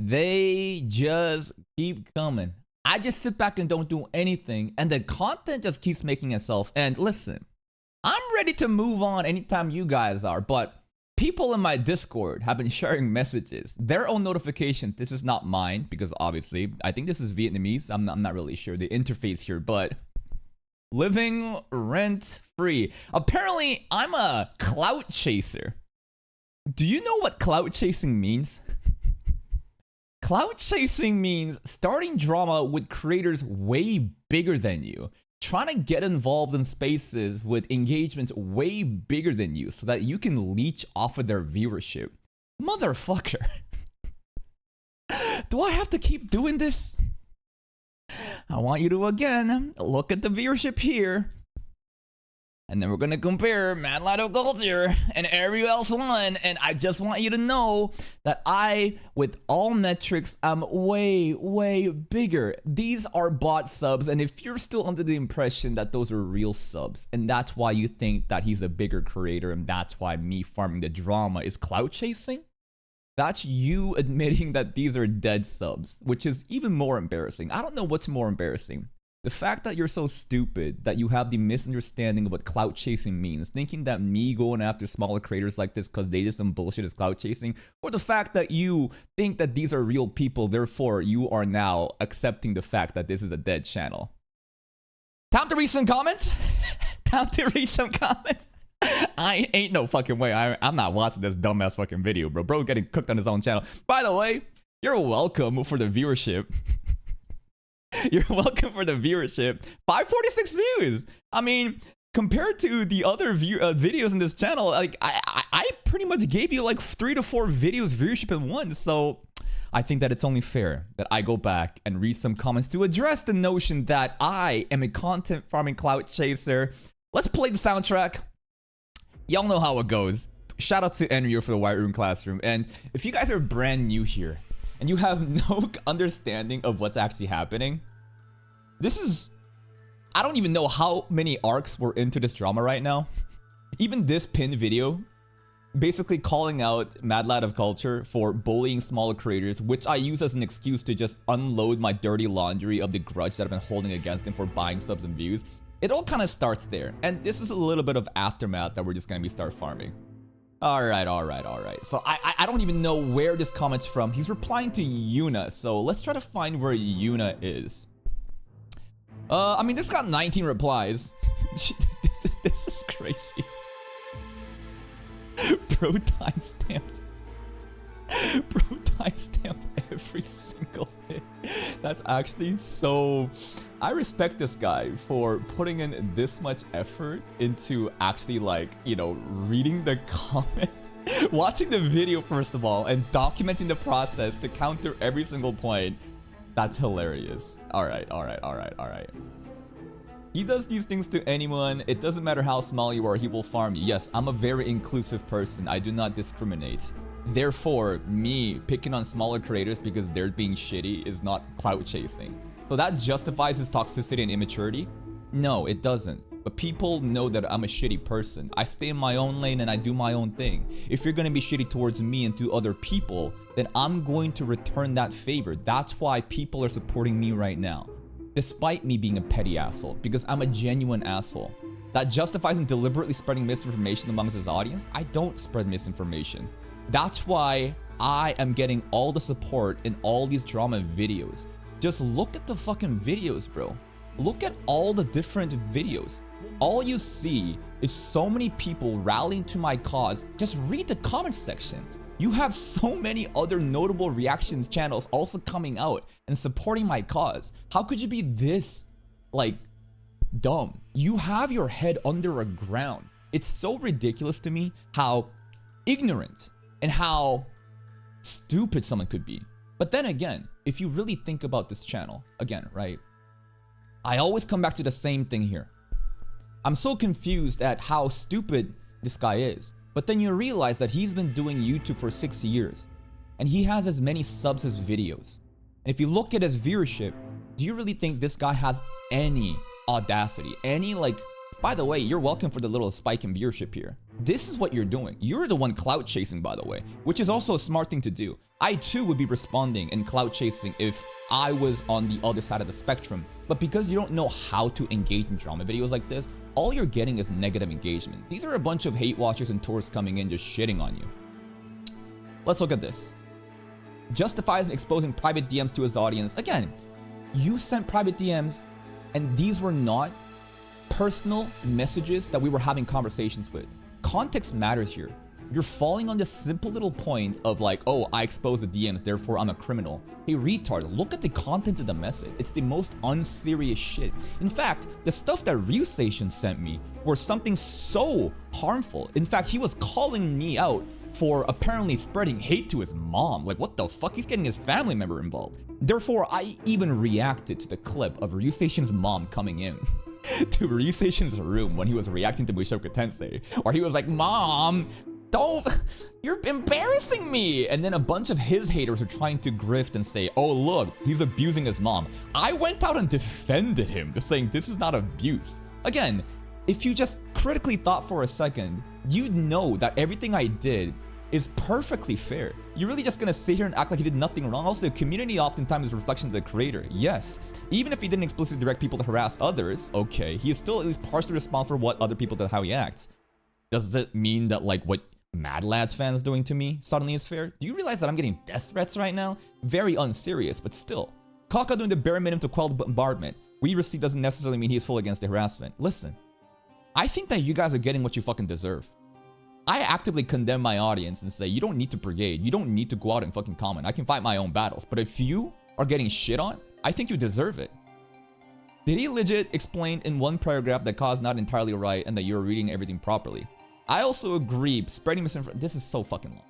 and they just keep coming. I just sit back and don't do anything, and the content just keeps making itself. And listen, I'm ready to move on anytime you guys are, but people in my Discord have been sharing messages, their own notification. This is not mine, because obviously, I think this is Vietnamese. I'm not really sure the interface here, but living rent free. Apparently, I'm a clout chaser. Do you know what clout chasing means? Clout chasing means starting drama with creators way bigger than you, trying to get involved in spaces with engagements way bigger than you so that you can leech off of their viewership. Motherfucker. Do I have to keep doing this? I want you to again look at the viewership here. And then we're gonna compare Mad Light of Culture and every else one. And I just want you to know that I, with all metrics, I'm way, way bigger. These are bot subs. And if you're still under the impression that those are real subs, and that's why you think that he's a bigger creator, and that's why me farming the drama is clout chasing, that's you admitting that these are dead subs, which is even more embarrassing. I don't know what's more embarrassing. The fact that you're so stupid that you have the misunderstanding of what clout chasing means, thinking that me going after smaller creators like this because they did some bullshit is clout chasing, or the fact that you think that these are real people, therefore you are now accepting the fact that this is a dead channel. Time to read some comments? Time to read some comments? I ain't no fucking way. I'm not watching this dumbass fucking video, bro. Bro getting cooked on his own channel. By the way, you're welcome for the viewership. You're welcome for the viewership. 546 views. I mean, compared to the other videos in this channel, like I pretty much gave you like 3 to 4 videos viewership in one. So I think that it's only fair that I go back and read some comments to address the notion that I am a content farming clout chaser. Let's play the soundtrack. Y'all know how it goes. Shout out to Enryo for the White Room Classroom. And if you guys are brand new here and you have no understanding of what's actually happening, this is... I don't even know how many arcs were into this drama right now. Even this pinned video, basically calling out Mad Lad of Culture for bullying smaller creators, which I use as an excuse to just unload my dirty laundry of the grudge that I've been holding against him for buying subs and views. It all kind of starts there. And this is a little bit of aftermath that we're just going to start farming. Alright. So I don't even know where this comment's from. He's replying to Yuna, so let's try to find where Yuna is. I mean, this got 19 replies. This is crazy. Bro timestamped. Bro timestamped every single thing. That's actually so... I respect this guy for putting in this much effort into actually, like, you know, reading the comment, watching the video first of all, and documenting the process to counter every single point. That's hilarious. Alright. He does these things to anyone. It doesn't matter how small you are, he will farm you. Yes, I'm a very inclusive person. I do not discriminate. Therefore, me picking on smaller creators because they're being shitty is not clout chasing. So that justifies his toxicity and immaturity? No, it doesn't. But people know that I'm a shitty person. I stay in my own lane and I do my own thing. If you're gonna be shitty towards me and to other people, then I'm going to return that favor. That's why people are supporting me right now. Despite me being a petty asshole, because I'm a genuine asshole. That justifies him deliberately spreading misinformation amongst his audience? I don't spread misinformation. That's why I am getting all the support in all these drama videos. Just look at the fucking videos, bro. Look at all the different videos. All you see is so many people rallying to my cause. Just read the comment section. You have so many other notable reaction channels also coming out and supporting my cause. How could you be this, like, dumb? You have your head under a ground. It's so ridiculous to me how ignorant and how stupid someone could be. But then again, if you really think about this channel, again, right? I always come back to the same thing here. I'm so confused at how stupid this guy is. But then you realize that he's been doing YouTube for 6 years. And he has as many subs as videos. And if you look at his viewership, do you really think this guy has any audacity, any like By the way, you're welcome for the little spike in viewership here. This is what you're doing. You're the one clout chasing, by the way, which is also a smart thing to do. I too would be responding and clout chasing if I was on the other side of the spectrum. But because you don't know how to engage in drama videos like this, all you're getting is negative engagement. These are a bunch of hate watchers and tourists coming in just shitting on you. Let's look at this. Justifies exposing private DMs to his audience. Again, you sent private DMs and these were not personal messages that we were having conversations with. Context matters here. You're falling on this simple little point of like, oh, I exposed the DMs, therefore I'm a criminal. Hey, retard, look at the content of the message. It's the most unserious shit. In fact, the stuff that Ryusation sent me were something so harmful. In fact, he was calling me out for apparently spreading hate to his mom. Like, what the fuck? He's getting his family member involved. Therefore, I even reacted to the clip of Ryusation's mom coming in to Ryusation's room when he was reacting to Mushoku Tensei, where he was like, Mom, you're embarrassing me. And then a bunch of his haters are trying to grift and say, oh, look, he's abusing his mom. I went out and defended him, just saying this is not abuse. Again, if you just critically thought for a second, you'd know that everything I did is perfectly fair. You're really just gonna sit here and act like he did nothing wrong. Also, community oftentimes is a reflection of the creator. Yes, even if he didn't explicitly direct people to harass others, okay, he is still at least partially responsible for what other people do, how he acts. Does it mean that like what Mad Lads fans doing to me suddenly is fair? Do you realize that I'm getting death threats right now? Very unserious, but still. Kaka doing the bare minimum to quell the bombardment we received doesn't necessarily mean he is full against the harassment. Listen, I think that you guys are getting what you fucking deserve. I actively condemn my audience and say, you don't need to brigade. You don't need to go out and fucking comment. I can fight my own battles. But if you are getting shit on, I think you deserve it. Did he legit explain in one paragraph that Ka's not entirely right and that you're reading everything properly? I also agree. Spreading misinformation. This is so fucking long.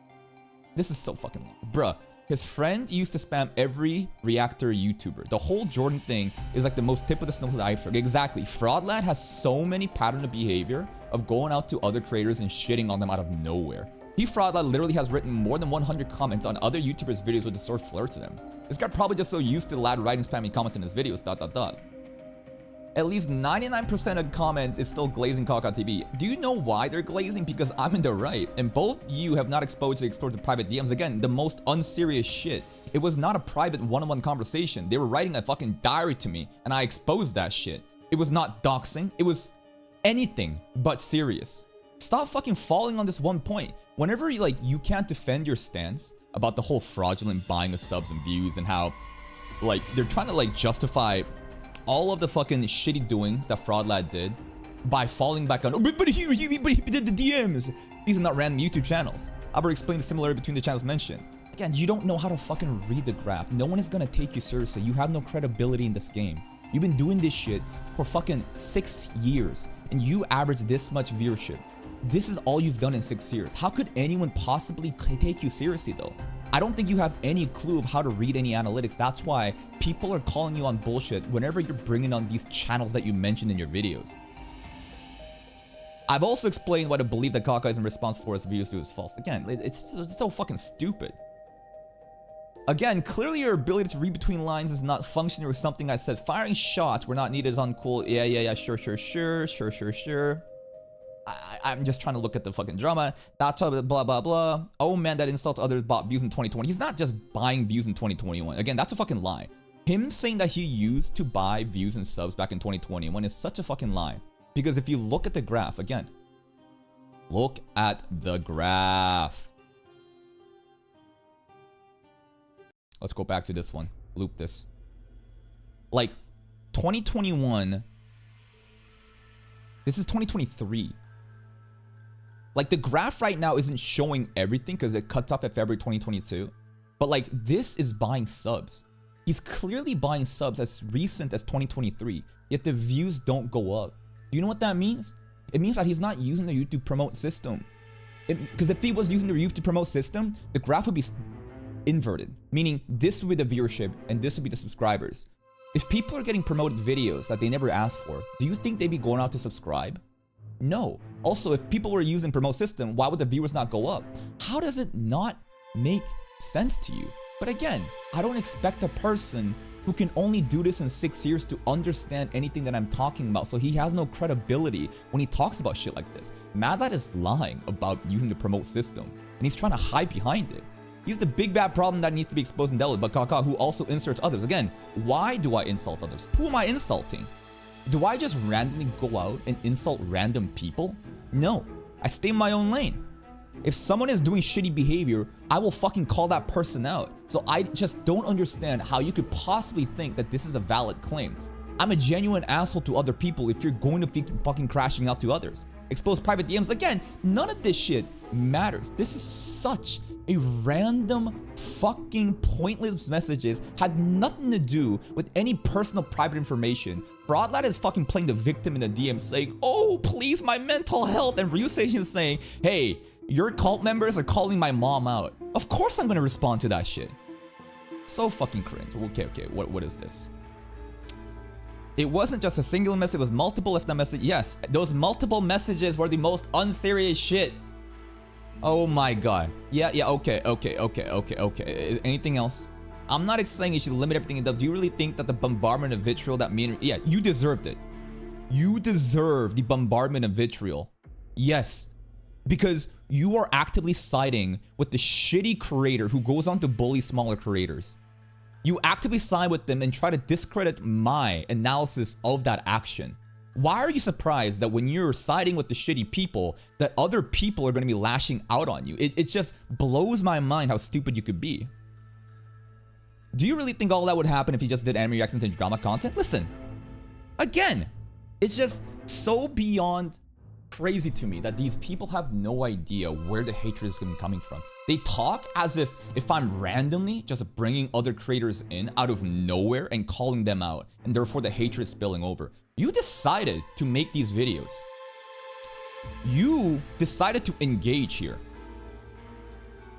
This is so fucking long. Bruh. His friend used to spam every reactor YouTuber. The whole Jordan thing is like the most tip of the snow of the iceberg. Exactly. Fraud Lad has so many pattern of behavior of going out to other creators and shitting on them out of nowhere. Fraud Lad literally has written more than 100 comments on other YouTubers' videos with the sort of flirt to them. This guy probably just so used to Lad writing spamming comments in his videos, ... At least 99% of comments is still glazing cawcawTV. Do you know why they're glazing? Because I'm in the right, and both you have not exposed to explore the private DMs. Again, the most unserious shit. It was not a private one-on-one conversation. They were writing a fucking diary to me, and I exposed that shit. It was not doxing. It was anything but serious. Stop fucking falling on this one point. Whenever you can't defend your stance about the whole fraudulent buying of subs and views and how they're trying to justify all of the fucking shitty doings that Fraud Lad did by falling back on, but he did the DMs. These are not random YouTube channels. I've already explained the similarity between the channels mentioned. Again, you don't know how to fucking read the graph. No one is gonna take you seriously. You have no credibility in this game. You've been doing this shit for fucking 6 years, and you average this much viewership. This is all you've done in 6 years. How could anyone possibly take you seriously though? I don't think you have any clue of how to read any analytics. That's why people are calling you on bullshit whenever you're bringing on these channels that you mentioned in your videos. I've also explained why to believe that Kaka is in response for his videos to is false. Again, it's so fucking stupid. Again, clearly your ability to read between lines is not functioning or something I said. Firing shots were not needed is uncool. Yeah, sure. I'm just trying to look at the fucking drama. That's blah, blah, blah. Oh man, that insults others bought views in 2020. He's not just buying views in 2021. Again, that's a fucking lie. Him saying that he used to buy views and subs back in 2021 is such a fucking lie. Because if you look at the graph, again, look at the graph. Let's go back to this one. Loop this. 2021. This is 2023. The graph right now isn't showing everything because it cuts off at February 2022. But this is buying subs. He's clearly buying subs as recent as 2023. Yet the views don't go up. Do you know what that means? It means that he's not using the YouTube promote system. Because if he was using the YouTube promote system, the graph would be inverted. Meaning this would be the viewership and this would be the subscribers. If people are getting promoted videos that they never asked for, do you think they'd be going out to subscribe? No. Also, if people were using promote system, why would the viewers not go up? How does it not make sense to you? But again, I don't expect a person who can only do this in 6 years to understand anything that I'm talking about, so he has no credibility when he talks about shit like this. Mad Lad is lying about using the promote system, and he's trying to hide behind it. He's the big bad problem that needs to be exposed and dealt with, but Kaka, who also inserts others. Again, why do I insult others? Who am I insulting? Do I just randomly go out and insult random people? No, I stay in my own lane. If someone is doing shitty behavior, I will fucking call that person out. So I just don't understand how you could possibly think that this is a valid claim. I'm a genuine asshole to other people if you're going to be fucking crashing out to others. Expose private DMs. Again, none of this shit matters. This is such a random fucking pointless messages, had nothing to do with any personal private information. Fraudlad is fucking playing the victim in the DM saying, oh, please, my mental health. And Ryusation is saying, hey, your cult members are calling my mom out. Of course I'm gonna respond to that shit. So fucking cringe. Okay, what is this? It wasn't just a single message, it was multiple, if not message. Yes, those multiple messages were the most unserious shit. Oh my god. Yeah, okay. Anything else? I'm not saying you should limit everything. Do you really think that the bombardment of vitriol that me and... Yeah, you deserved it. You deserve the bombardment of vitriol. Yes. Because you are actively siding with the shitty creator who goes on to bully smaller creators. You actively side with them and try to discredit my analysis of that action. Why are you surprised that when you're siding with the shitty people, that other people are going to be lashing out on you? It just blows my mind how stupid you could be. Do you really think all that would happen if you just did anime reactions and drama content? Listen, again, it's just so beyond crazy to me that these people have no idea where the hatred is coming from. They talk as if I'm randomly just bringing other creators in out of nowhere and calling them out, and therefore the hatred is spilling over. You decided to make these videos. You decided to engage here.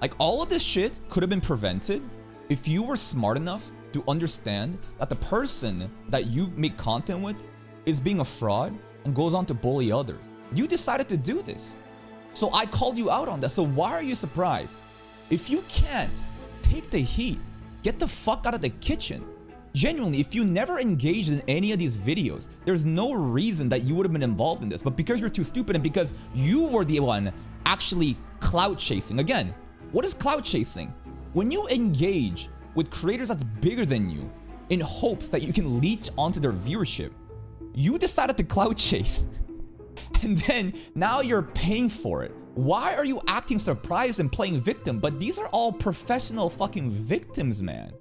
Like, all of this shit could have been prevented if you were smart enough to understand that the person that you make content with is being a fraud and goes on to bully others. You decided to do this. So I called you out on that. So why are you surprised? If you can't take the heat, get the fuck out of the kitchen. Genuinely, if you never engaged in any of these videos, there's no reason that you would have been involved in this. But because you're too stupid and because you were the one actually clout chasing. Again, what is clout chasing? When you engage with creators that's bigger than you in hopes that you can leech onto their viewership, you decided to clout chase. And then now you're paying for it. Why are you acting surprised and playing victim? But these are all professional fucking victims, man.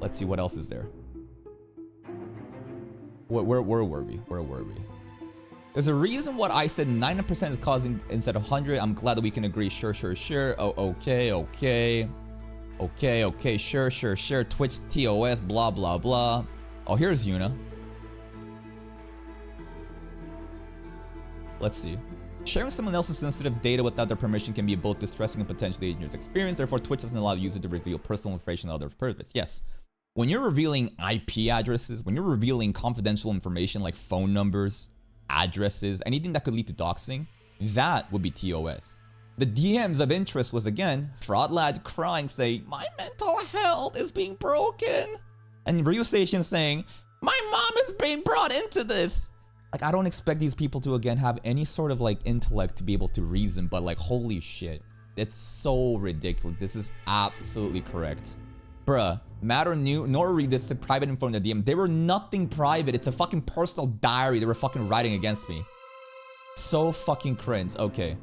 Let's see what else is there. Where were we? There's a reason what I said 90% is causing instead of 100. I'm glad that we can agree. Sure. Oh, okay. Sure. Twitch TOS, blah, blah, blah. Oh, here's Yuna. Let's see. Sharing someone else's sensitive data without their permission can be both distressing and potentially dangerous experience. Therefore, Twitch doesn't allow users to reveal personal information on other purpose. Yes. When you're revealing IP addresses, when you're revealing confidential information like phone numbers, addresses, anything that could lead to doxing, that would be TOS. The DMs of interest was, again, Fraudlad crying saying, my mental health is being broken. And Ryusation saying, my mom is being brought into this. Like, I don't expect these people to, again, have any sort of, like, intellect to be able to reason, but, like, holy shit. It's so ridiculous. This is absolutely correct. Bruh, Matter knew, nor read this private info in the DM. They were nothing private. It's a fucking personal diary they were fucking writing against me. So fucking cringe. Okay.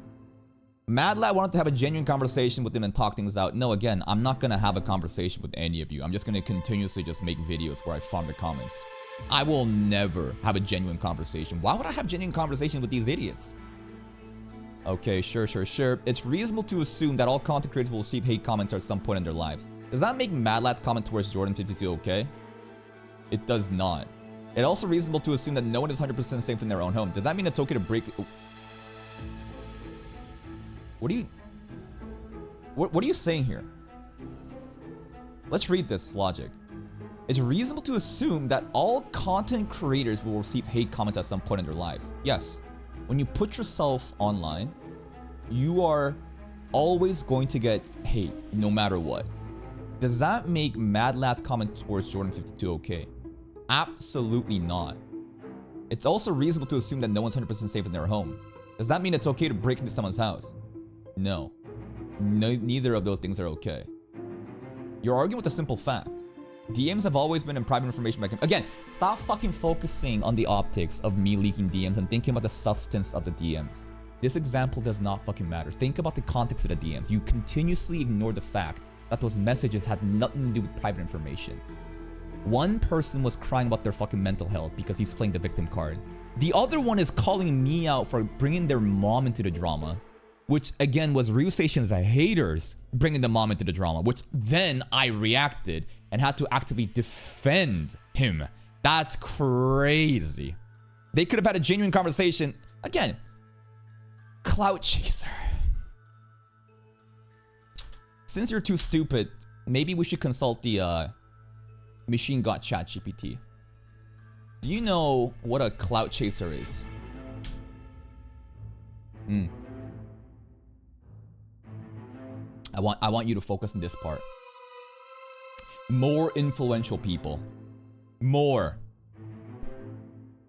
Mad Lad wanted to have a genuine conversation with him and talk things out. No, again, I'm not gonna have a conversation with any of you. I'm just gonna continuously just make videos where I farm the comments. I will never have a genuine conversation. Why would I have genuine conversation with these idiots? Okay, sure. It's reasonable to assume that all content creators will receive hate comments at some point in their lives. Does that make Mad Lad's comment towards Jordan52 okay? It does not. It's also reasonable to assume that no one is 100% safe in their own home. Does that mean it's okay to break... What are you saying here? Let's read this logic. It's reasonable to assume that all content creators will receive hate comments at some point in their lives. Yes. When you put yourself online, you are always going to get hate, no matter what. Does that make Mad Lad's comment towards Jordan52 okay? Absolutely not. It's also reasonable to assume that no one's 100% safe in their home. Does that mean it's okay to break into someone's house? No. Neither of those things are okay. You're arguing with a simple fact. DMs have always been in private information. Again, stop fucking focusing on the optics of me leaking DMs and thinking about the substance of the DMs. This example does not fucking matter. Think about the context of the DMs. You continuously ignore the fact that those messages had nothing to do with private information. One person was crying about their fucking mental health because he's playing the victim card. The other one is calling me out for bringing their mom into the drama, which again was Ryuseishin's haters bringing the mom into the drama, which then I reacted and had to actively defend him. That's crazy. They could have had a genuine conversation. Again, clout chaser. Since you're too stupid, maybe we should consult the machine got ChatGPT. Do you know what a clout chaser is? I want you to focus on this part. More influential people. More.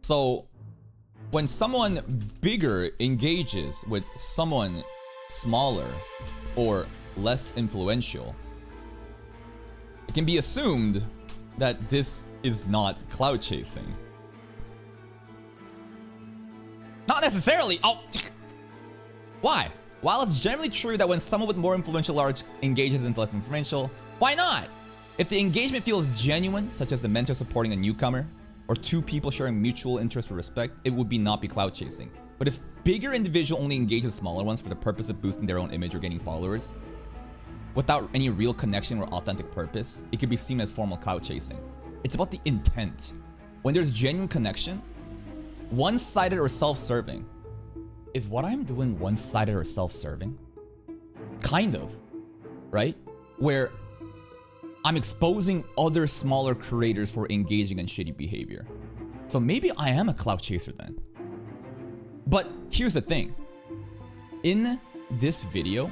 So, when someone bigger engages with someone smaller or less influential, it can be assumed that this is not clout chasing. Not necessarily. Oh, why? While it's generally true that when someone with more influential large engages into less influential, why not? If the engagement feels genuine, such as the mentor supporting a newcomer, or two people sharing mutual interest or respect, it would not be clout chasing. But if bigger individual only engages smaller ones for the purpose of boosting their own image or gaining followers, without any real connection or authentic purpose, it could be seen as formal clout chasing. It's about the intent. When there's genuine connection, one-sided or self-serving. Is what I'm doing one-sided or self-serving? Kind of, right? Where I'm exposing other smaller creators for engaging in shitty behavior. So maybe I am a clout chaser then. But here's the thing. In this video,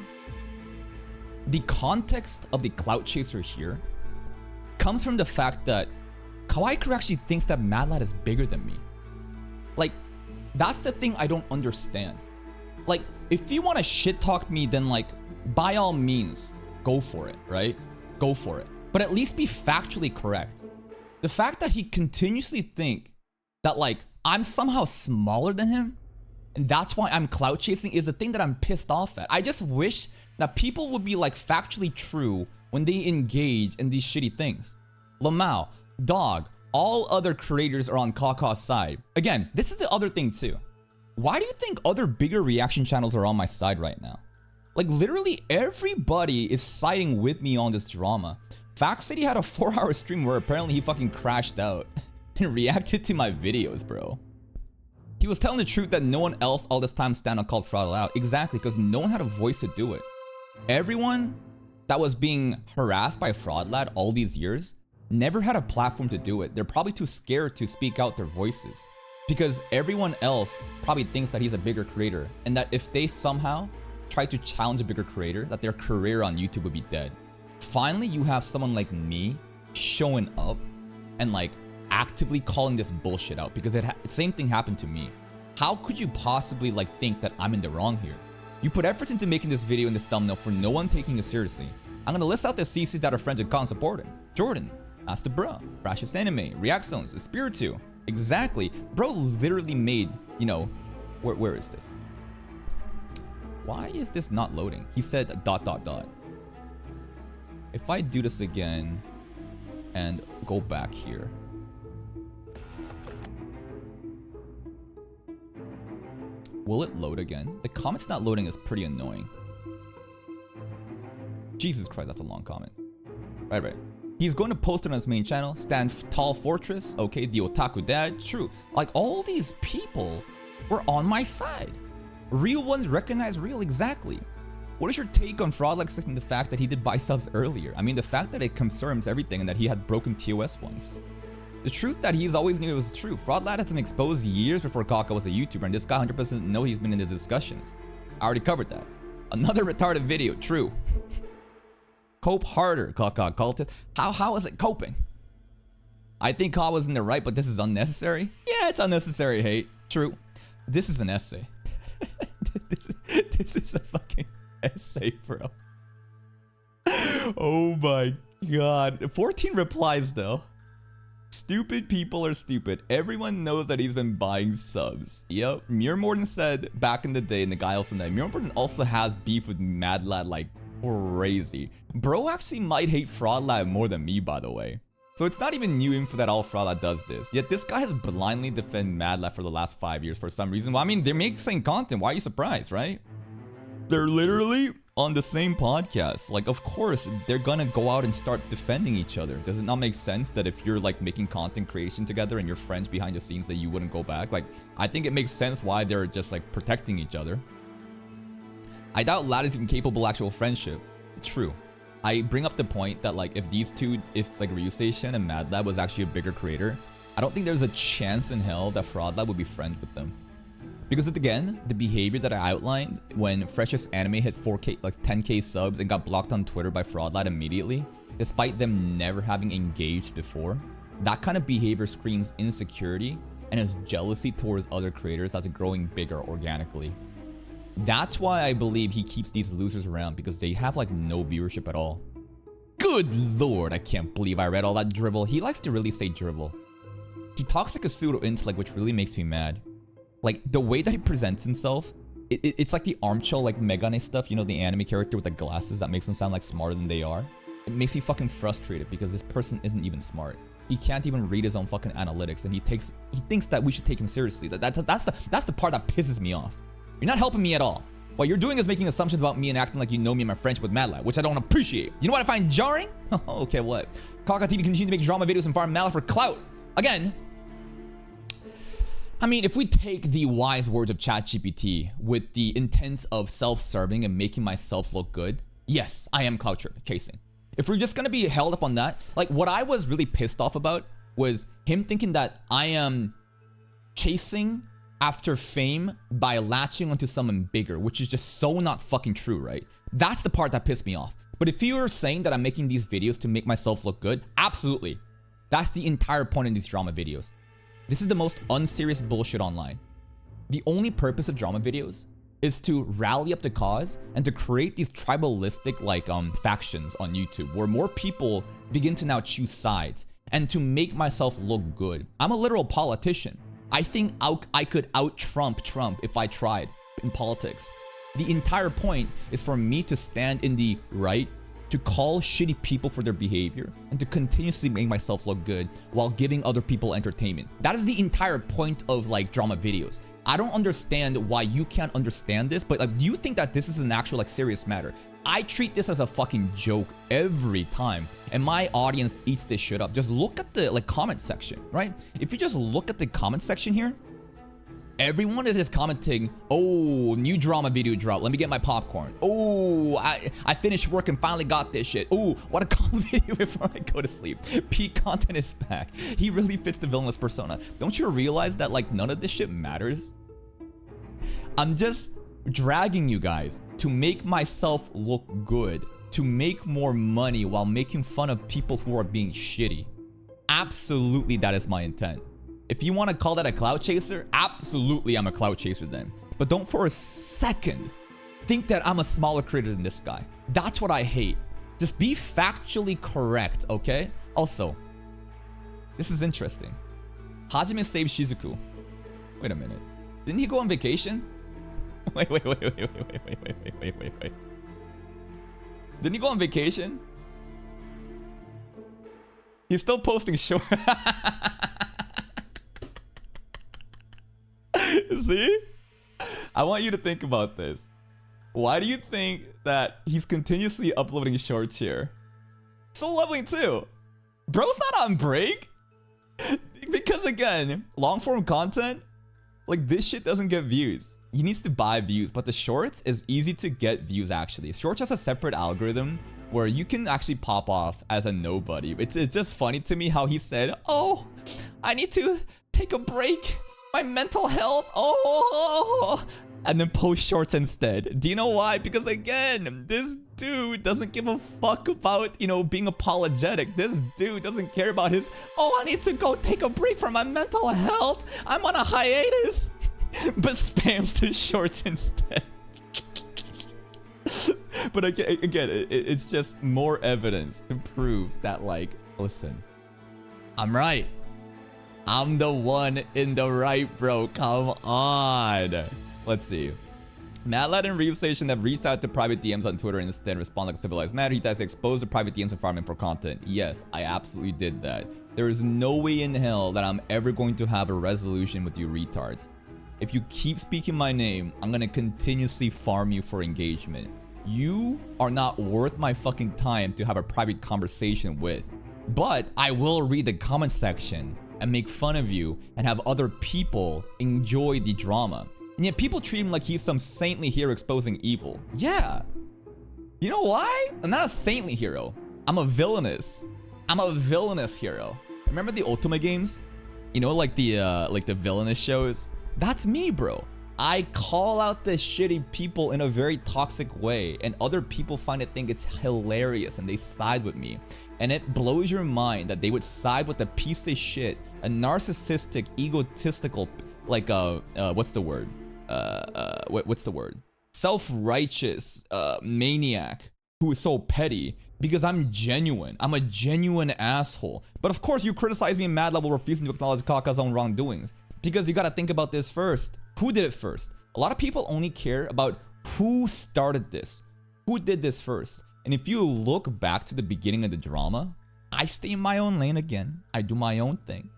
the context of the clout chaser here comes from the fact that Kawaii actually thinks that Mad Lad is bigger than me. Like, that's the thing I don't understand. Like, if you want to shit talk me, then like, by all means, go for it, right? Go for it. But at least be factually correct. The fact that he continuously think that like, I'm somehow smaller than him, and that's why I'm clout chasing, is the thing that I'm pissed off at. I just wish that people would be like factually true when they engage in these shitty things. Lamau, Dog, all other creators are on cawcaw's side. Again, this is the other thing too. Why do you think other bigger reaction channels are on my side right now? Like literally everybody is siding with me on this drama. Fact City had a 4-hour stream where apparently he fucking crashed out and reacted to my videos, bro. He was telling the truth that no one else all this time stand on called Fraud out. Exactly, because no one had a voice to do it. Everyone that was being harassed by Fraud Lad all these years never had a platform to do it. They're probably too scared to speak out their voices because everyone else probably thinks that he's a bigger creator and that if they somehow try to challenge a bigger creator, that their career on YouTube would be dead. Finally, you have someone like me showing up and like actively calling this bullshit out because the same thing happened to me. How could you possibly like think that I'm in the wrong here? You put efforts into making this video and this thumbnail for no one taking it seriously. I'm gonna list out the CCs that are friends with Con supporting. Jordan, Ask the Bro, Frashest Anime, React Zones, Espiritu. Exactly. Bro literally made, you know, where is this? Why is this not loading? He said ... If I do this again and go back here. Will it load again? The comment's not loading is pretty annoying. Jesus Christ, that's a long comment. Right. He's going to post it on his main channel. Stand Tall Fortress. Okay, the Otaku Dad. True. Like, all these people were on my side. Real ones recognize real, exactly. What is your take on Fraud Lad accepting the fact that he did buy subs earlier? I mean, the fact that it confirms everything and that he had broken TOS once. The truth that he's always knew was true. Fraud Lad had been exposed years before Kaka was a YouTuber, and this guy 100% know he's been in the discussions. I already covered that. Another retarded video. True. Cope harder, cawcawTV. How is it coping? I think Kaw was in the right, but this is unnecessary. Yeah, it's unnecessary hate. True. This is an essay. This is a fucking essay, bro. Oh my god. 14 replies though. Stupid people are stupid. Everyone knows that he's been buying subs. Yep. Muir Morden said back in the day, and the guy also said, Muir Morden also has beef with Mad Lad like crazy. Bro actually might hate Fraud Lad more than me, by the way. So it's not even new info that all Fraud Lad does this. Yet this guy has blindly defended Mad Lad for the last 5 years for some reason. Well, I mean, they're making the same content. Why are you surprised, right? They're literally on the same podcast. Like, of course, they're gonna go out and start defending each other. Does it not make sense that if you're like making content creation together and you're friends behind the scenes that you wouldn't go back? Like, I think it makes sense why they're just like protecting each other. I doubt Lad is even capable of actual friendship. True. I bring up the point that like if these two, if like Ryustation and Mad Lad was actually a bigger creator, I don't think there's a chance in hell that Fraud Lad would be friends with them. Because again, the behavior that I outlined when Freshest Anime hit 4K, like 10K subs and got blocked on Twitter by Fraud Lad immediately, despite them never having engaged before, that kind of behavior screams insecurity and is jealousy towards other creators that's growing bigger organically. That's why I believe he keeps these losers around, because they have like no viewership at all. Good lord, I can't believe I read all that drivel. He likes to really say drivel. He talks like a pseudo-intellect, which really makes me mad. Like, the way that he presents himself, it's like the Armcho, like Megane stuff, you know, the anime character with the glasses that makes them sound like smarter than they are. It makes me fucking frustrated because this person isn't even smart. He can't even read his own fucking analytics, and he thinks that we should take him seriously. That's the part that pisses me off. You're not helping me at all. What you're doing is making assumptions about me and acting like you know me and my friendship with Mad Lad, which I don't appreciate. You know what I find jarring? Okay, what? cawcawTV continue to make drama videos and farm Mad Lad for clout. Again, I mean, if we take the wise words of ChatGPT with the intent of self-serving and making myself look good, yes, I am clout chasing. If we're just gonna be held up on that, like what I was really pissed off about was him thinking that I am chasing after fame by latching onto someone bigger, which is just so not fucking true, right? That's the part that pissed me off. But if you were saying that I'm making these videos to make myself look good, absolutely. That's the entire point in these drama videos. This is the most unserious bullshit online. The only purpose of drama videos is to rally up the cause and to create these tribalistic like factions on YouTube where more people begin to now choose sides and to make myself look good. I'm a literal politician. I think I could out-Trump if I tried in politics. The entire point is for me to stand in the right, to call shitty people for their behavior, and to continuously make myself look good while giving other people entertainment. That is the entire point of like drama videos. I don't understand why you can't understand this, but like, do you think that this is an actual like serious matter? I treat this as a fucking joke every time, and my audience eats this shit up. Just look at the like comment section, right? If you just look at the comment section here, everyone is just commenting, oh, new drama video drop. Let me get my popcorn. Oh, I finished work and finally got this shit. Oh, what a calm video before I go to sleep. Peak content is back. He really fits the villainous persona. Don't you realize that like none of this shit matters? I'm just dragging you guys to make myself look good, to make more money while making fun of people who are being shitty. Absolutely, that is my intent. If you want to call that a clout chaser, absolutely I'm a clout chaser then. But don't for a second think that I'm a smaller creator than this guy. That's what I hate. Just be factually correct, okay? Also, this is interesting. Hajime saved Shizuku. Wait a minute. Didn't he go on vacation? Wait. Didn't he go on vacation? He's still posting short. See? I want you to think about this. Why do you think that he's continuously uploading shorts here? So leveling too. Bro's not on break. Because again, long form content, like this shit doesn't get views. He needs to buy views, but the shorts is easy to get views actually. Shorts has a separate algorithm where you can actually pop off as a nobody. It's just funny to me how he said, oh, I need to take a break. My mental health, oh, and then post shorts instead. Do you know why? Because again, this dude doesn't give a fuck about, you know, being apologetic. This dude doesn't care about his, oh, I need to go take a break from my mental health. I'm on a hiatus. But spams the shorts instead. But again, it's just more evidence to prove that, like, listen, I'm right. I'm the one in the right, bro. Come on. Let's see. Matt Ladd and Reeves Station have reached out to private DMs on Twitter and instead respond like a civilized matter. He tries to expose the private DMs and farming for content. Yes, I absolutely did that. There is no way in hell that I'm ever going to have a resolution with you retards. If you keep speaking my name, I'm gonna continuously farm you for engagement. You are not worth my fucking time to have a private conversation with. But I will read the comment section and make fun of you and have other people enjoy the drama. And yet people treat him like he's some saintly hero exposing evil. Yeah. You know why? I'm not a saintly hero. I'm a villainous. I'm a villainous hero. Remember the Ultima games? You know, like the villainous shows? That's me, bro. I call out the shitty people in a very toxic way, and other people think it's hilarious and they side with me. And it blows your mind that they would side with a piece of shit, a narcissistic, egotistical, like what's the word? What's the word? Self-righteous maniac who is so petty because I'm genuine. I'm a genuine asshole. But of course, you criticize me in mad level refusing to acknowledge Kaka's own wrongdoings. Because you gotta think about this first. Who did it first? A lot of people only care about who started this. Who did this first? And if you look back to the beginning of the drama, I stay in my own lane again. I do my own thing.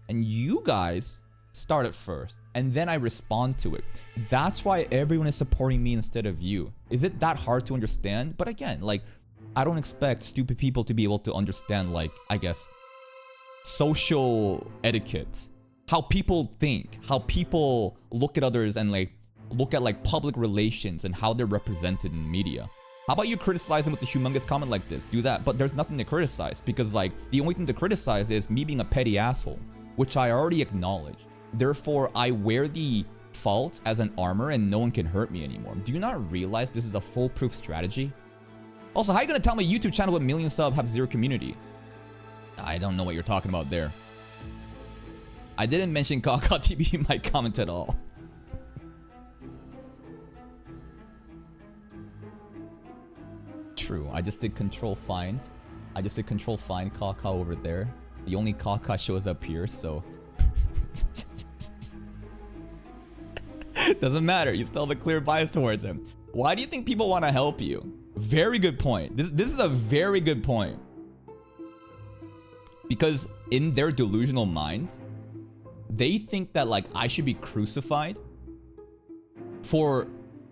And you guys start it first. And then I respond to it. That's why everyone is supporting me instead of you. Is it that hard to understand? But again, like, I don't expect stupid people to be able to understand, like, I guess, social etiquette. How people think, how people look at others and like look at like public relations and how they're represented in media. How about you criticize them with a humongous comment like this? Do that, but there's nothing to criticize because like the only thing to criticize is me being a petty asshole, which I already acknowledge. Therefore, I wear the faults as an armor and no one can hurt me anymore. Do you not realize this is a foolproof strategy? Also, how are you gonna tell my YouTube channel with million subs have zero community? I don't know what you're talking about there. I didn't mention cawcawTV in my comment at all. True, I just did control find. I just did control find Kawkaw over there. The only Kawkaw shows up here, so... Doesn't matter, you still have a clear bias towards him. Why do you think people want to help you? Very good point. This is a very good point. Because in their delusional minds, they think that like I should be crucified for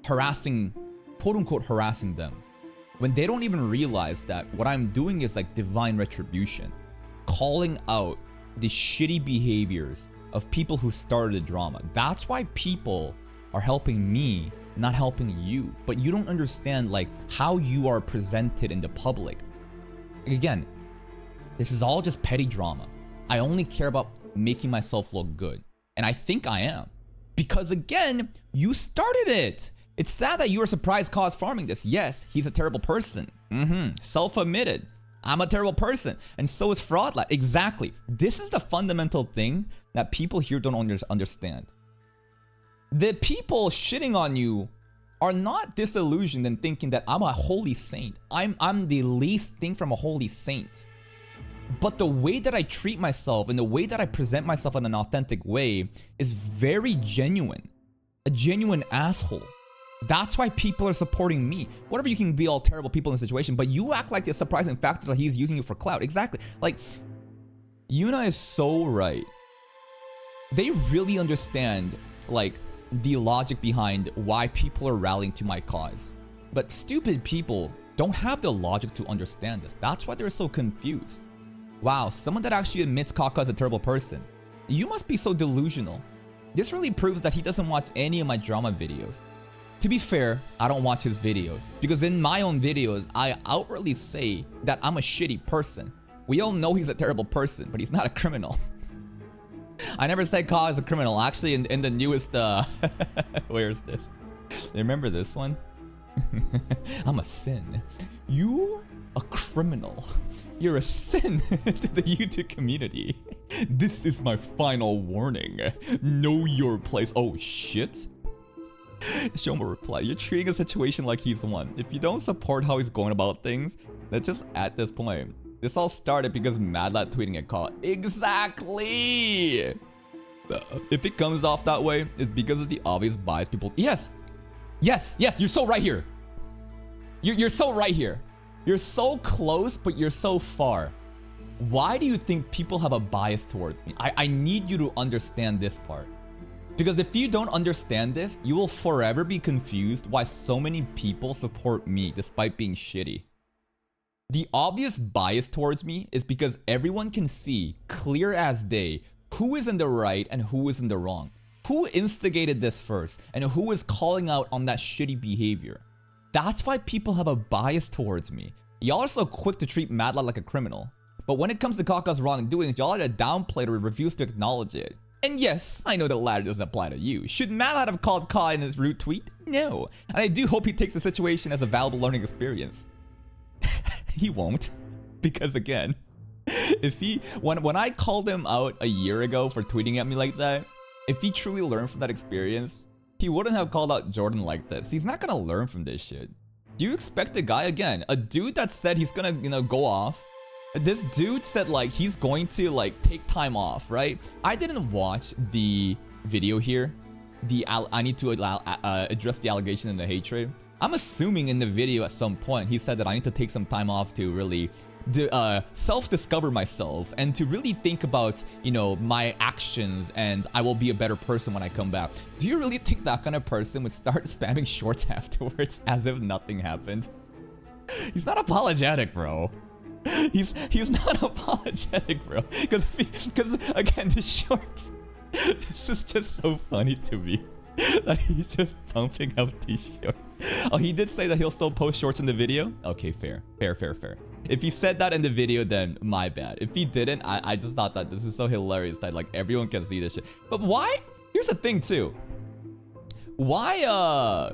harassing, quote unquote, harassing them. When they don't even realize that what I'm doing is like divine retribution. Calling out the shitty behaviors of people who started the drama. That's why people are helping me, not helping you. But you don't understand like how you are presented in the public. Again, this is all just petty drama. I only care about making myself look good. And I think I am. Because again, you started it. It's sad that you were surprised cause farming this. Yes, he's a terrible person. Self-admitted. I'm a terrible person. And so is Fraudlat. Exactly. This is the fundamental thing that people here don't understand. The people shitting on you are not disillusioned and thinking that I'm a holy saint. I'm the least thing from a holy saint. But the way that I treat myself and the way that I present myself in an authentic way is very genuine. A genuine asshole. That's why people are supporting me. Whatever, you can be all terrible people in the situation, but you act like the surprising factor that he's using you for clout. Exactly. Like, Yuna is so right. They really understand, like, the logic behind why people are rallying to my cause. But stupid people don't have the logic to understand this. That's why they're so confused. Wow, someone that actually admits Kaka is a terrible person. You must be so delusional. This really proves that he doesn't watch any of my drama videos. To be fair, I don't watch his videos because in my own videos, I outwardly say that I'm a shitty person. We all know he's a terrible person, but he's not a criminal. I never said Ka is a criminal. Actually, in the newest, where is this? You remember this one? I'm a sin. You a criminal. You're a sin to the YouTube community. This is my final warning. Know your place. Oh shit. Show him a reply. You're treating a situation like he's one. If you don't support how he's going about things, that's just at this point. This all started because Madlad tweeting a call. Exactly! If it comes off that way, it's because of the obvious bias people... Yes! Yes! Yes! You're so right here! You're so right here. You're so close, but you're so far. Why do you think people have a bias towards me? I need you to understand this part. Because if you don't understand this, you will forever be confused why so many people support me despite being shitty. The obvious bias towards me is because everyone can see, clear as day, who is in the right and who is in the wrong. Who instigated this first and who is calling out on that shitty behavior. That's why people have a bias towards me. Y'all are so quick to treat Madlad like a criminal. But when it comes to Kaka's wrongdoings, y'all are to downplay it or refuse to acknowledge it. And yes, I know the latter doesn't apply to you. Should Madlad have called Ka in his root tweet? No. And I do hope he takes the situation as a valuable learning experience. He won't. Because again, if he... When I called him out a year ago for tweeting at me like that, if he truly learned from that experience, he wouldn't have called out Jordan like this. He's not gonna learn from this shit. Do you expect a guy, again, a dude that said he's gonna, go off? This dude said, like, he's going to, like, take time off, right? I didn't watch the video here. I need to address the allegation and the hatred. I'm assuming in the video at some point, he said that I need to take some time off to really self-discover myself and to really think about, my actions, and I will be a better person when I come back. Do you really think that kind of person would start spamming shorts afterwards as if nothing happened? He's not apologetic, bro. He's not apologetic, bro. Because again, the shorts. This is just so funny to me. That he's just pumping out these shorts. Oh, he did say that he'll still post shorts in the video? Okay, fair. If he said that in the video, then my bad. If he didn't, I just thought that this is so hilarious that, like, everyone can see this shit. But why? Here's the thing, too. Why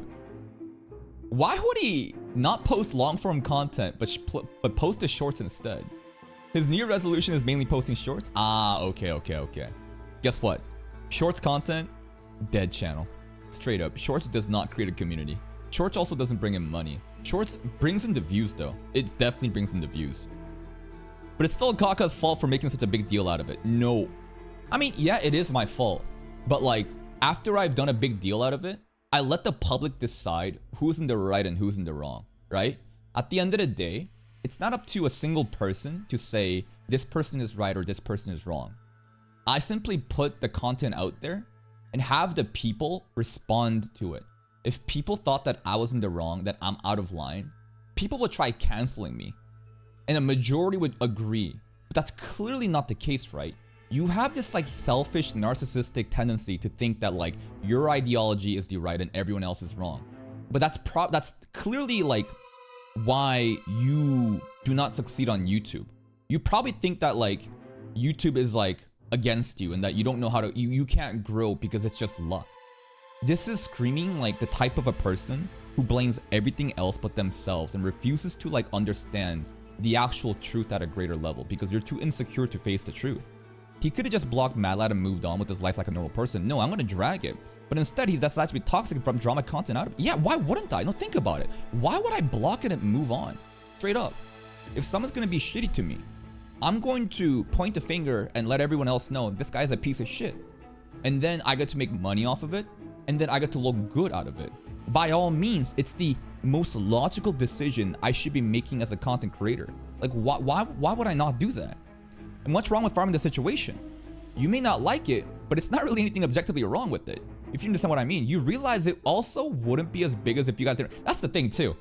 would he not post long-form content, but post his shorts instead? His New Year resolution is mainly posting shorts? Ah, okay. Guess what? Shorts content, dead channel. Straight up. Shorts does not create a community. Shorts also doesn't bring in money. Shorts brings in the views, though. It definitely brings in the views. But it's still Kaka's fault for making such a big deal out of it. No. I mean, yeah, it is my fault. But, like, after I've done a big deal out of it, I let the public decide who's in the right and who's in the wrong, right? At the end of the day, it's not up to a single person to say this person is right or this person is wrong. I simply put the content out there and have the people respond to it. If people thought that I was in the wrong, that I'm out of line, people would try canceling me. And a majority would agree. But that's clearly not the case, right? You have this, like, selfish, narcissistic tendency to think that, like, your ideology is the right and everyone else is wrong. But that's clearly, like, why you do not succeed on YouTube. You probably think that, like, YouTube is, like, against you and that you don't know how to... You can't grow because it's just luck. This is screaming like the type of a person who blames everything else but themselves and refuses to, like, understand the actual truth at a greater level because you're too insecure to face the truth. He could have just blocked Madlad and moved on with his life like a normal person. No, I'm gonna drag it. But instead, he decides to be toxic from drama content out of it. Yeah, why wouldn't I? No, think about it. Why would I block it and move on? Straight up. If someone's gonna be shitty to me, I'm going to point a finger and let everyone else know this guy's a piece of shit. And then I get to make money off of it. And then I get to look good out of it. By all means, it's the most logical decision I should be making as a content creator. Like, why would I not do that? And what's wrong with farming the situation? You may not like it, but it's not really anything objectively wrong with it. If you understand what I mean, you realize it also wouldn't be as big as if you guys didn't. That's the thing, too.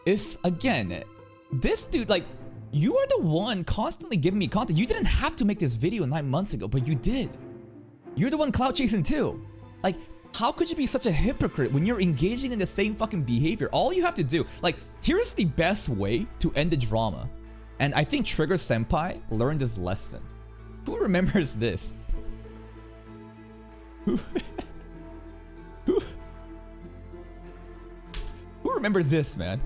If, again, this dude, like, you are the one constantly giving me content. You didn't have to make this video 9 months ago, but you did. You're the one clout chasing, too. Like, how could you be such a hypocrite when you're engaging in the same fucking behavior? All you have to do, like, here's the best way to end the drama. And I think Trigger Senpai learned this lesson. Who remembers this? Who remember this, man?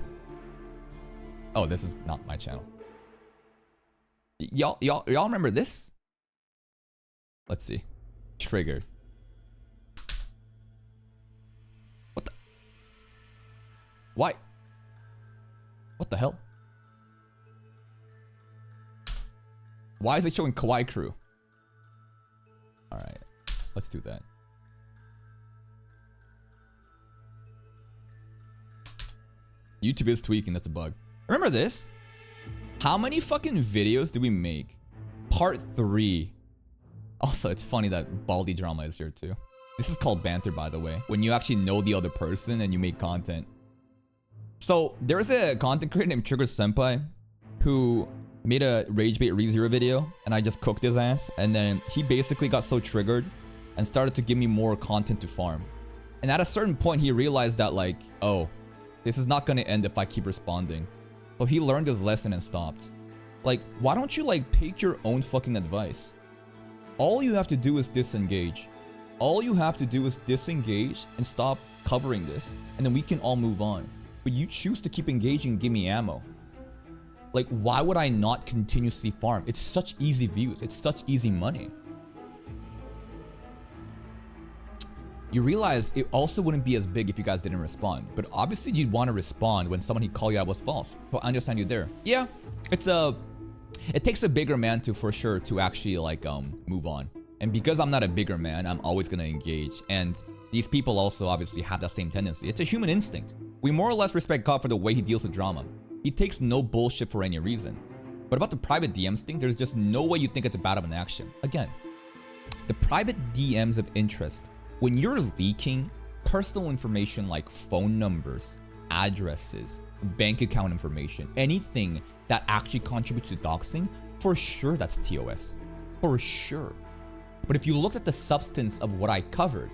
Oh, this is not my channel. Y'all remember this? Let's see. Triggered. What the? Why? What the hell? Why is it showing Kawaii Crew? Alright, let's do that. YouTube is tweaking, that's a bug. Remember this? How many fucking videos did we make? Part 3. Also, it's funny that Baldi Drama is here too. This is called banter, by the way. When you actually know the other person and you make content. So, there's a content creator named Trigger Senpai who made a Rage Bait ReZero video, and I just cooked his ass. And then he basically got so triggered and started to give me more content to farm. And at a certain point, he realized that like, oh, this is not gonna end if I keep responding. So he learned his lesson and stopped. Like, why don't you like take your own fucking advice? All you have to do is disengage. All you have to do is disengage and stop covering this, and then we can all move on. But you choose to keep engaging and give me ammo. Like, why would I not continuously farm? It's such easy views. It's such easy money. You realize it also wouldn't be as big if you guys didn't respond. But obviously you'd want to respond when someone he called you out was false. So I understand you there. Yeah, it takes a bigger man to, for sure, to actually like move on. And because I'm not a bigger man, I'm always gonna engage. And these people also obviously have that same tendency. It's a human instinct. We more or less respect God for the way he deals with drama. He takes no bullshit for any reason. But about the private DMs thing, there's just no way you think it's a bad of an action. Again, the private DMs of interest, when you're leaking personal information like phone numbers, addresses, bank account information, anything that actually contributes to doxing, for sure that's TOS. For sure. But if you look at the substance of what I covered,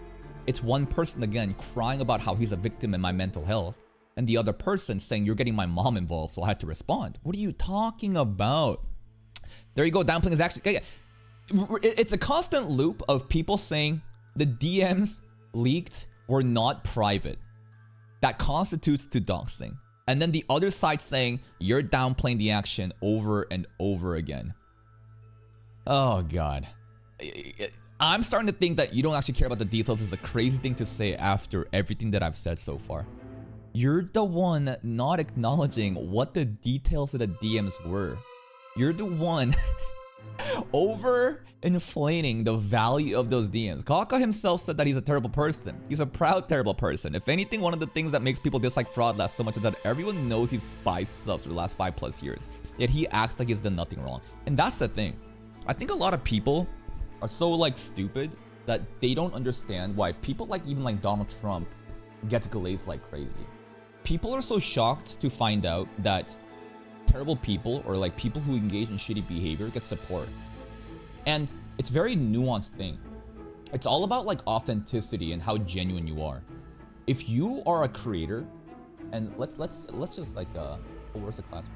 it's one person again crying about how he's a victim in my mental health, and the other person saying you're getting my mom involved, so I had to respond. What are you talking about? There you go, downplaying is actually... It's a constant loop of people saying the DMs leaked were not private. That constitutes to doxing. And then the other side saying you're downplaying the action over and over again. Oh God. I'm starting to think that you don't actually care about the details. Is a crazy thing to say after everything that I've said so far. You're the one not acknowledging what the details of the DMs were. You're the one over-inflating the value of those DMs. Kaka himself said that he's a terrible person. He's a proud, terrible person. If anything, one of the things that makes people dislike Fraudless so much is that everyone knows he's spy subs for the last 5+ years. Yet he acts like he's done nothing wrong. And that's the thing. I think a lot of people are so like stupid that they don't understand why people like even like Donald Trump gets glazed like crazy. People are so shocked to find out that terrible people or like people who engage in shitty behavior get support. And it's a very nuanced thing. It's all about like authenticity and how genuine you are. If you are a creator, and let's just like oh, where's the class?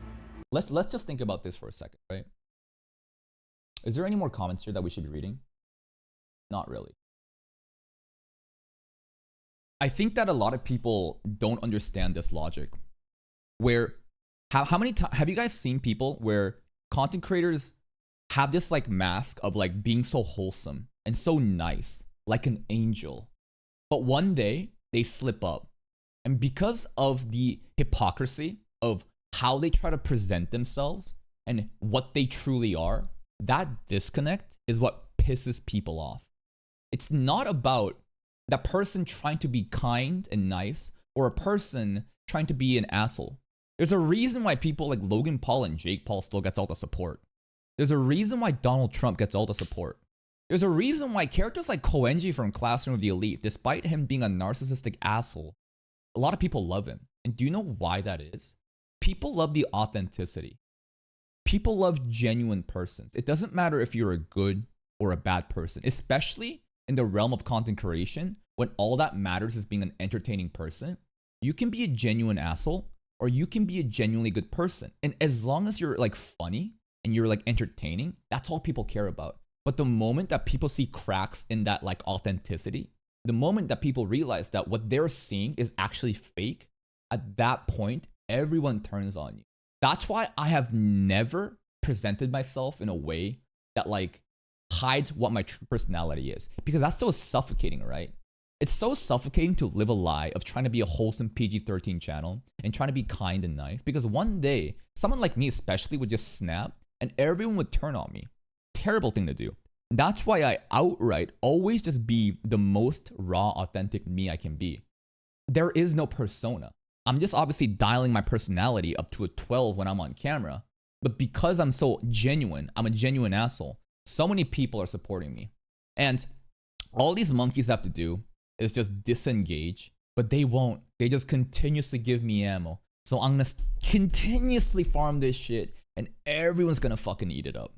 Let's just think about this for a second, right? Is there any more comments here that we should be reading? Not really. I think that a lot of people don't understand this logic. Where, how many times have you guys seen people where content creators have this like mask of like being so wholesome and so nice, like an angel, but one day they slip up, and because of the hypocrisy of how they try to present themselves and what they truly are, that disconnect is what pisses people off. It's not about that person trying to be kind and nice or a person trying to be an asshole. There's a reason why people like Logan Paul and Jake Paul still gets all the support. There's a reason why Donald Trump gets all the support. There's a reason why characters like Koenji from Classroom of the Elite, despite him being a narcissistic asshole, a lot of people love him. And do you know why that is? People love the authenticity. People love genuine persons. It doesn't matter if you're a good or a bad person, especially in the realm of content creation, when all that matters is being an entertaining person. You can be a genuine asshole or you can be a genuinely good person. And as long as you're like funny and you're like entertaining, that's all people care about. But the moment that people see cracks in that like authenticity, the moment that people realize that what they're seeing is actually fake, at that point, everyone turns on you. That's why I have never presented myself in a way that like hides what my true personality is, because that's so suffocating, right? It's so suffocating to live a lie of trying to be a wholesome PG-13 channel and trying to be kind and nice, because one day someone like me especially would just snap and everyone would turn on me. Terrible thing to do. That's why I outright always just be the most raw, authentic me I can be. There is no persona. I'm just obviously dialing my personality up to a 12 when I'm on camera. But because I'm so genuine, I'm a genuine asshole, so many people are supporting me. And all these monkeys have to do is just disengage, but they won't. They just continuously give me ammo. So I'm gonna continuously farm this shit and everyone's gonna fucking eat it up.